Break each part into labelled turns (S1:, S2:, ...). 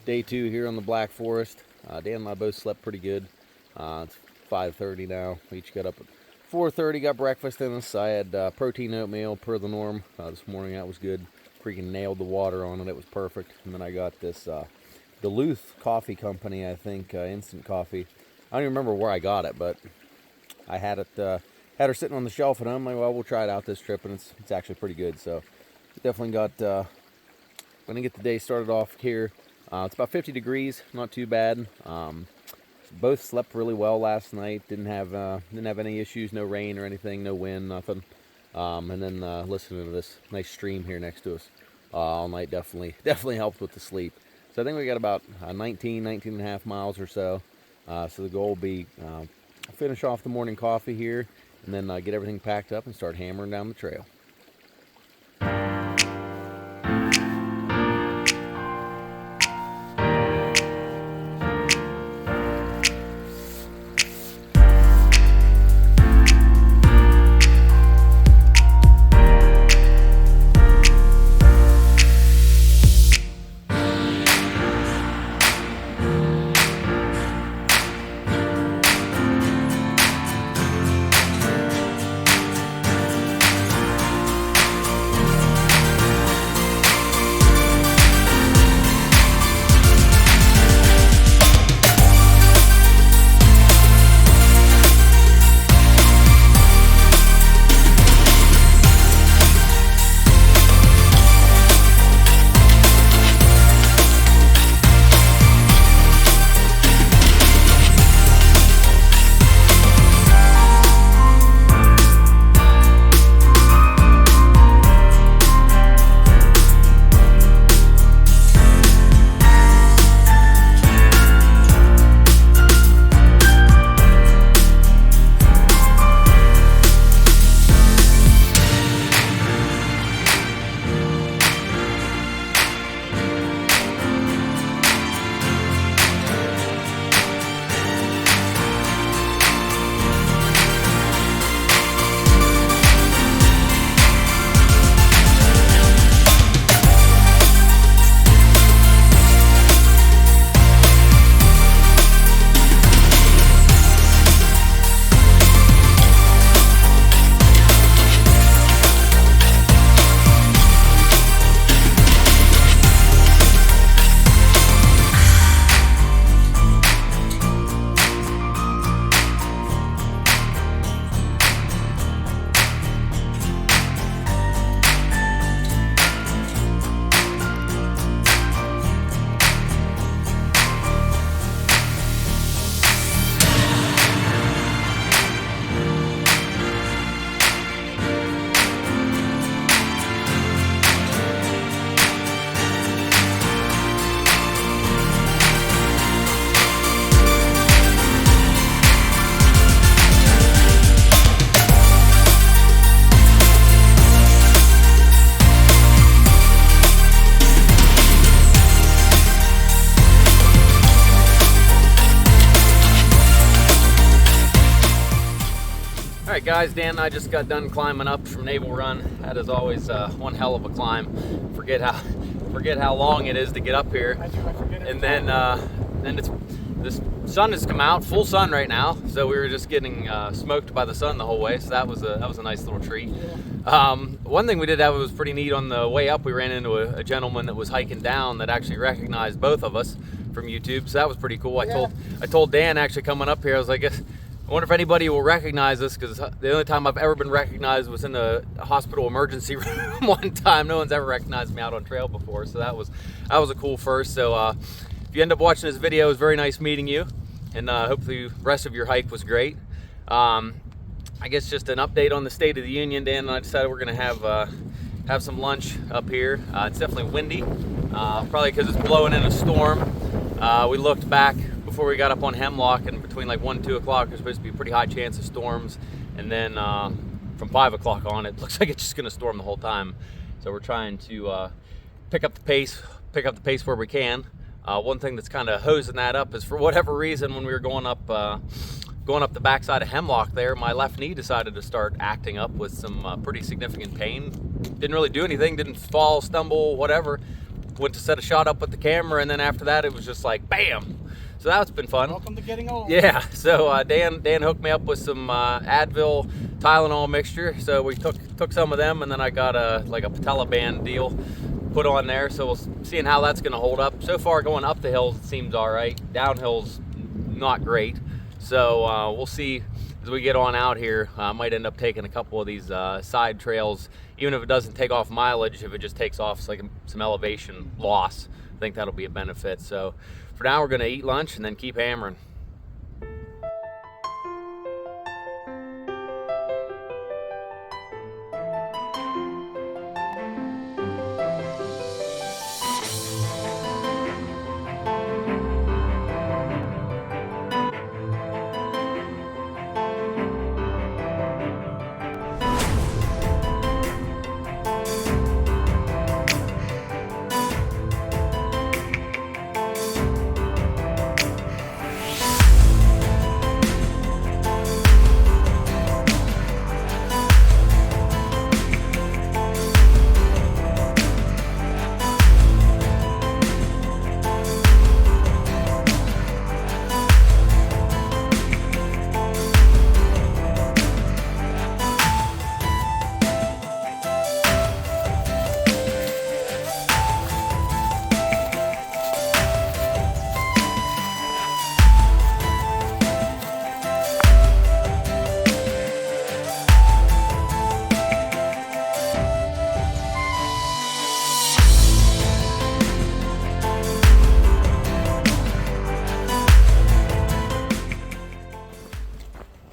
S1: Day 2 here on the Black Forest. Dan and I both slept pretty good. It's 5:30 now. We each got up at 4:30, got breakfast in us. I had protein oatmeal per the norm this morning. That was good. Freaking nailed the water on it. It was perfect. And then I got this Duluth Coffee Company, I think, instant coffee. I don't even remember where I got it, but I had it. Had her sitting on the shelf at home. I'm like, well, we'll try it out this trip, and it's actually pretty good. So definitely got. Gonna get the day started off here. It's about 50 degrees, not too bad. Both slept really well last night. Didn't have any issues, no rain or anything, no wind, nothing. And then listening to this nice stream here next to us all night definitely helped with the sleep. So I think we got about 19 and a half miles or so. So the goal will be finish off the morning coffee here, and then get everything packed up and start hammering down the trail. Alright guys, Dan and I just got done climbing up from Naval Run. That is always one hell of a climb. Forget how long it is to get up here. And then the sun has come out, full sun right now. So we were just getting smoked by the sun the whole way. So that was a nice little treat. One thing we did have was pretty neat. On the way up, we ran into a gentleman that was hiking down that actually recognized both of us from YouTube. So that was pretty cool. I told Dan actually coming up here, I was like, I wonder if anybody will recognize us, because the only time I've ever been recognized was in a hospital emergency room one time. No one's ever recognized me out on trail before, so that was a cool first. So if you end up watching this video, it was very nice meeting you, and hopefully the rest of your hike was great. I guess just an update on the State of the Union. Dan and I decided we're going to have some lunch up here. It's definitely windy, probably because it's blowing in a storm. We looked back before we got up on Hemlock, and between like 1 and 2 o'clock there's supposed to be a pretty high chance of storms, and then from 5 o'clock on it looks like it's just going to storm the whole time. So we're trying to pick up the pace where we can. One thing that's kind of hosing that up is, for whatever reason, when we were going up the backside of Hemlock there, my left knee decided to start acting up with some pretty significant pain. Didn't really do anything, didn't fall, stumble, whatever. went to set a shot up with the camera, and then after that it was just like bam. So that's been fun.
S2: Welcome to getting old.
S1: Yeah, so Dan hooked me up with some Advil Tylenol mixture, so we took some of them, and then I got a patella band deal put on there, so we'll seeing how that's going to hold up. So far going up the hills it seems all right, downhill's not great, so we'll see as we get on out here. I might end up taking a couple of these side trails, even if it doesn't take off mileage. If it just takes off like some elevation loss, I think that'll be a benefit. So for now we're going to eat lunch and then keep hammering.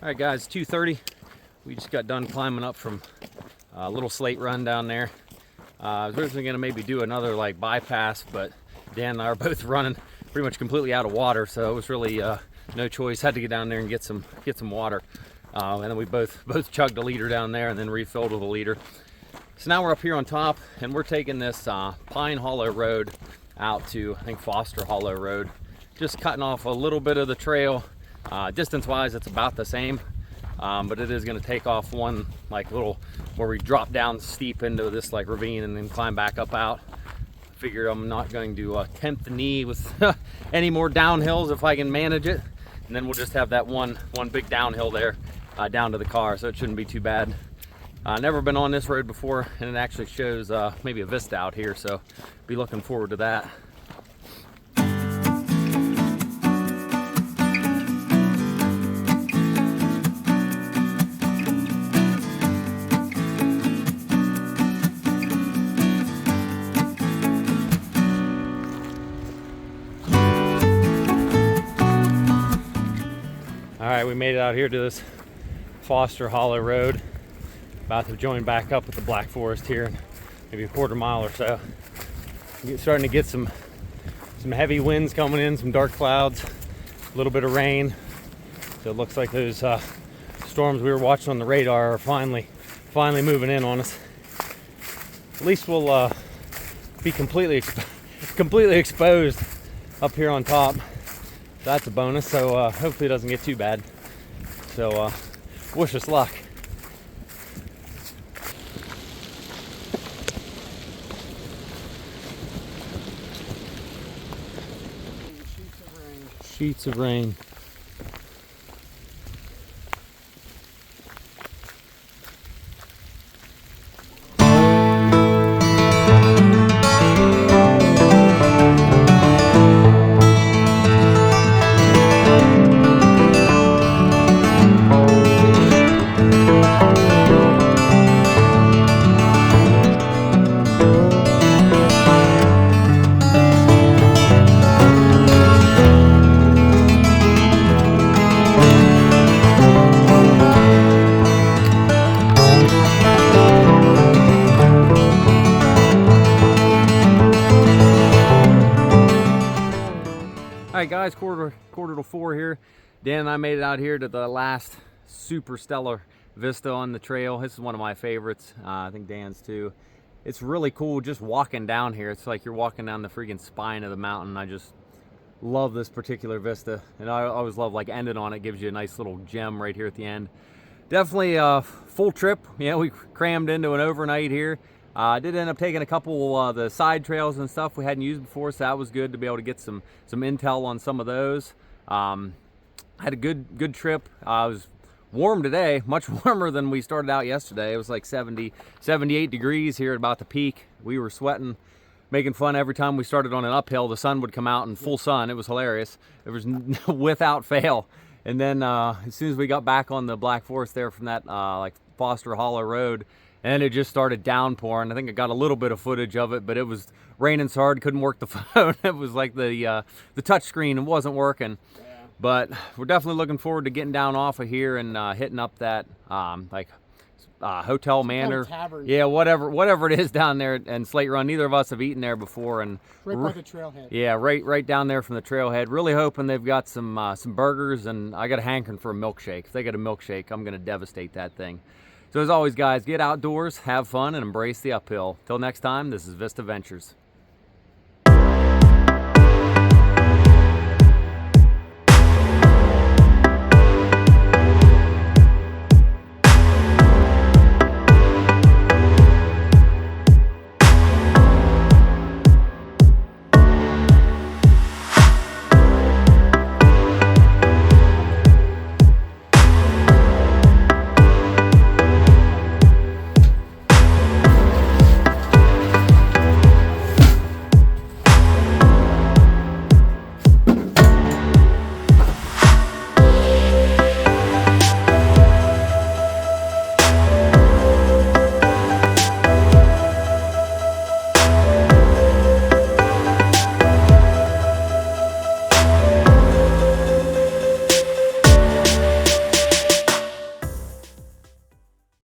S1: All right, guys, 2:30. We just got done climbing up from a little Slate Run down there. I was originally gonna maybe do another like bypass, but Dan and I are both running pretty much completely out of water, so it was really no choice. Had to get down there and get some water. And then we both chugged a liter down there and then refilled with a liter. So now we're up here on top, and we're taking this Pine Hollow Road out to, I think, Foster Hollow Road. Just cutting off a little bit of the trail. Distance-wise, it's about the same, but it is going to take off one like little where we drop down steep into this like ravine and then climb back up out. Figured I'm not going to tempt the knee with any more downhills if I can manage it, and then we'll just have that one big downhill there down to the car, so it shouldn't be too bad. Never been on this road before, and it actually shows maybe a vista out here, so be looking forward to that. All right, we made it out here to this Foster Hollow Road. About to join back up with the Black Forest here, maybe a quarter mile or so. Starting to get some heavy winds coming in, some dark clouds, a little bit of rain. So it looks like those storms we were watching on the radar are finally moving in on us. At least we'll be completely exposed up here on top. That's a bonus, so hopefully it doesn't get too bad. So wish us luck. Sheets of rain. Alright guys, quarter to 4 here. Dan and I made it out here to the last super stellar vista on the trail. This is one of my favorites. I think Dan's too. It's really cool just walking down here. It's like you're walking down the freaking spine of the mountain. I just love this particular vista, and I always love like ending on it. Gives you a nice little gem right here at the end. Definitely a full trip. Yeah, we crammed into an overnight here. I did end up taking a couple of the side trails and stuff we hadn't used before, so that was good to be able to get some intel on some of those. Had a good trip. It was warm today, much warmer than we started out yesterday. It was like 78 degrees here at about the peak. We were sweating, making fun every time we started on an uphill. The sun would come out in full sun. It was hilarious. It was without fail. And then as soon as we got back on the Black Forest there from that like Foster Hollow Road, and it just started downpouring. I think I got a little bit of footage of it, but it was raining so hard, couldn't work the phone. It was like the touch screen wasn't working. Yeah. But we're definitely looking forward to getting down off of here and hitting up that Hotel Manor.
S2: Kind of tavern.
S1: Yeah, whatever it is down there and Slate Run. Neither of us have eaten there before, and
S2: right by the trailhead.
S1: Yeah, right down there from the trailhead. Really hoping they've got some burgers, and I got a hankering for a milkshake. If they got a milkshake, I'm gonna devastate that thing. So as always, guys, get outdoors, have fun, and embrace the uphill. Till next time, this is Vista Ventures.